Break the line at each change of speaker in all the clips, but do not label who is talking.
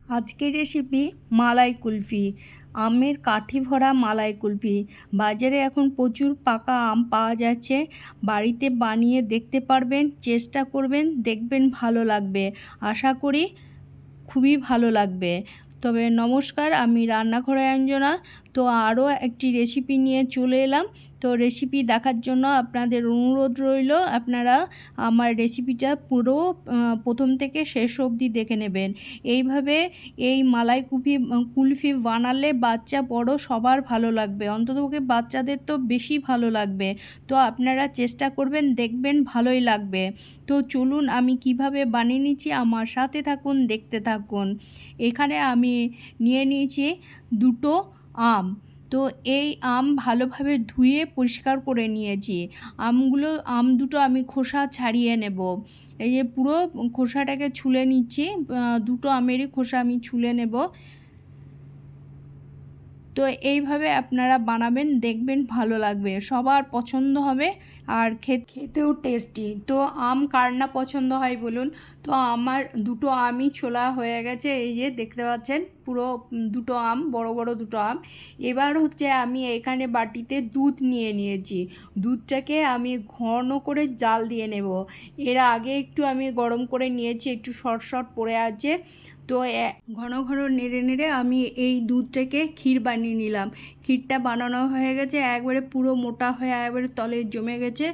আজকের রেসিপি মালাই কুলফি। আমের কাঠি ভরা মালাই কুলফি। বাজারে এখন প্রচুর পাকা আম পাওয়া যাচ্ছে। বাড়িতে বানিয়ে দেখতে পারবেন, চেষ্টা করবেন, দেখবেন ভালো লাগবে। আশা করি খুবই ভালো লাগবে। তবে নমস্কার, আমি রান্নাঘরে অঞ্জনা। তো আরও একটি রেসিপি নিয়ে চলে এলাম। তো রেসিপি দেখার জন্য আপনাদের অনুরোধ রইল, আপনারা আমার রেসিপিটা পুরো প্রথম থেকে শেষ অবধি দেখে নেবেন। এইভাবে এই মালাই কুলফি বানালে বাচ্চা বড় সবার ভালো লাগবে, অন্ততপক্ষে বাচ্চাদের তো বেশি ভালো লাগবে। তো আপনারা চেষ্টা করবেন, দেখবেন ভালোই লাগবে। তো চলুন আমি কিভাবে বানিয়ে নিচ্ছি, আমার সাথে থাকুন, দেখতে থাকুন। এখানে আমি নিয়ে নিয়েছি দুটো আম। তো এই আম ভালোভাবে ধুয়ে পরিষ্কার করে নিয়েছি। আম দুটো আমি খোসা ছাড়িয়ে নেব। এই যে পুরো খোসাটাকে ছুলে নিচ্ছি। দুটো আমেরই খোসা আমি ছুলে নেব। তো এইভাবে আপনারা বানাবেন, দেখবেন ভালো লাগবে, সবার পছন্দ হবে আর খেতেও টেস্টি। তো আম কার না পছন্দ হয় বলুন। তো আমার দুটো আমই ছোলা হয়ে গেছে, এই যে দেখতে পাচ্ছেন পুরো দুটো আম, বড় বড় দুটো আম। এবার হচ্ছে আমি এখানে বাটিতে দুধ নিয়ে নিয়েছি। দুধটাকে আমি ঘন করে জাল দিয়ে নেব। এর আগে একটু আমি গরম করে নিয়েছি, একটু শর্ট শর্ট পড়ে আছে। তো ঘন ঘন নেড়ে নেড়ে আমি এই দুধটাকে ক্ষীর বানিয়ে নিলাম। ক্ষীরটা বানানো হয়ে গেছে, একবারে পুরো মোটা হয়ে একবারে তলে জমে গেছে।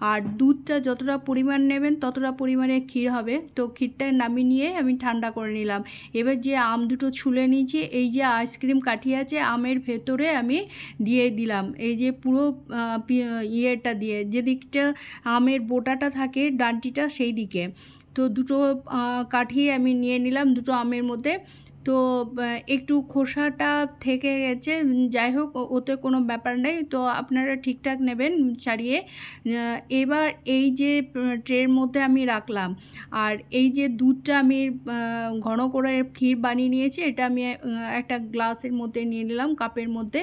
আর দুধটা যতটা পরিমাণ নেবেন ততটা পরিমাণে ক্ষীর হবে। তো ক্ষীরটা নামিয়ে নিয়ে আমি ঠান্ডা করে নিলাম। এবার যে আম দুটো ছুলে নিয়েছি, এই যে আইসক্রিম কাঠি আছে আমের ভেতরে আমি দিয়ে দিলাম। এই যে পুরো ইয়েটা দিয়ে, যেদিকটা আমের বোটাটা থাকে ডান্টিটা সেই দিকে। তো দুটো কাঠি আমি নিয়ে নিলাম দুটো আমের মধ্যে। তো একটু খোসাটা থেকে গেছে, যাই হোক ওতে কোনো ব্যাপার নেই। তো আপনারা ঠিকঠাক নেবেন ছাড়িয়ে। এবার এই যে ট্রের মধ্যে আমি রাখলাম, আর এই যে দুধটা আমি ঘন করে ক্ষীর বানিয়ে নিয়েছি, এটা আমি একটা গ্লাসের মধ্যে নিয়ে নিলাম, কাপের মধ্যে।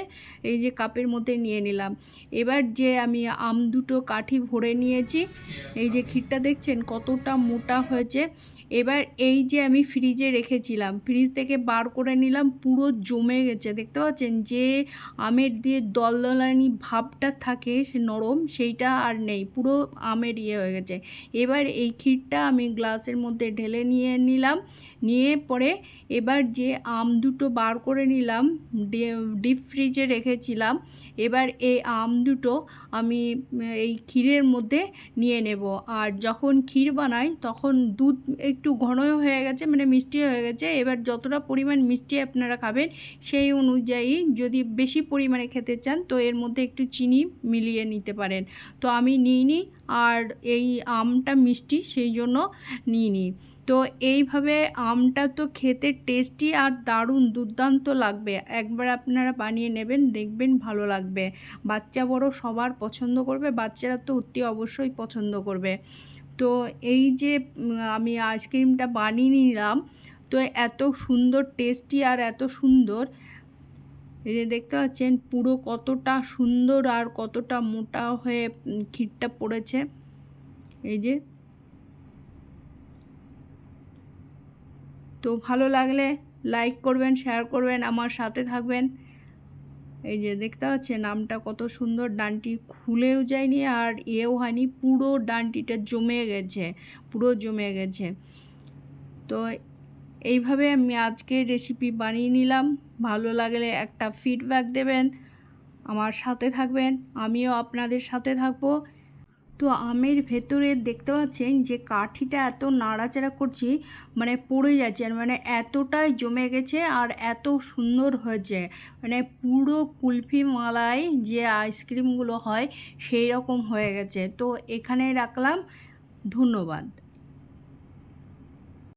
এই যে কাপের মধ্যে নিয়ে নিলাম। এবার যে আমি আম দুটো কাঠি ভরে নিয়েছি, এই যে ক্ষীরটা দেখছেন কতটা মোটা হয়েছে। এবার এই যে আমি ফ্রিজে রেখেছিলাম, ফ্রিজ থেকে বার করে নিলাম, পুরো জমে গেছে, দেখতে পাচ্ছেন যে আমের দিয়ে দলদলানি ভাবটা থাকে সে নরম, সেইটা আর নেই, পুরো আমের ইয়ে হয়ে গেছে। এবার এই ক্ষীরটা আমি গ্লাসের মধ্যে ঢেলে নিয়ে নিলাম। নিয়ে পরে এবার যে আম দুটো বার করে নিলাম, ডিপ ফ্রিজে রেখেছিলাম, এবার এই আম দুটো আমি এই ক্ষীরের মধ্যে নিয়ে নেব। আর যখন ক্ষীর বানাই তখন দুধ একটু ঘন হয়ে গেছে, মানে মিষ্টি হয়ে গেছে। এবার যতটা পরিমাণ মিষ্টি আপনারা খাবেন সেই অনুযায়ী যদি বেশি পরিমাণে খেতে চান তো এর মধ্যে একটু চিনি মিলিয়ে নিতে পারেন। তো আমি নিইনি, আর এই আমটা মিষ্টি সেই জন্য নিইনি। তো এইভাবে আমটা তো খেতে টেস্টি আর দারুণ দুর্দান্ত লাগবে। একবার আপনারা বানিয়ে নেবেন, দেখবেন ভালো লাগবে। বাচ্চা বড় সবার পছন্দ করবে, বাচ্চারা তো অতি অবশ্যই পছন্দ করবে। তো এই যে আমি আইসক্রিমটা বানিয়ে নিলাম, তো এত সুন্দর টেস্টি আর এত সুন্দর, এই যে দেখতে পাচ্ছেন পুরো কতটা সুন্দর আর কতটা মোটা হয়ে ক্ষীরটা পড়েছে। এই যে, তো ভালো লাগলে লাইক করবেন, শেয়ার করবেন, আমার সাথে থাকবেন। এই যে দেখতে পাচ্ছেন আমটা কত সুন্দর, ডান্টি খুলেও যায়নি আর এও হয়নি, পুরো ডান্টিটা জমে গেছে, পুরো জমে গেছে। তো এইভাবে আমি আজকে রেসিপি বানিয়ে নিলাম। ভালো লাগলে একটা ফিডব্যাক দেবেন, আমার সাথে থাকবেন, আমিও আপনাদের সাথে থাকবো। তো আমের ভেতরে দেখতে পাচ্ছেন যে কাঠিটা এত নাড়াচাড়া করছি, মানে পড়ে যাচ্ছে, মানে এতটাই জমে গেছে আর এত সুন্দর হয়েছে, মানে পুরো কুলফি মালাই যে আইসক্রিমগুলো হয় সেই রকম হয়ে গেছে। তো এখানে রাখলাম, ধন্যবাদ।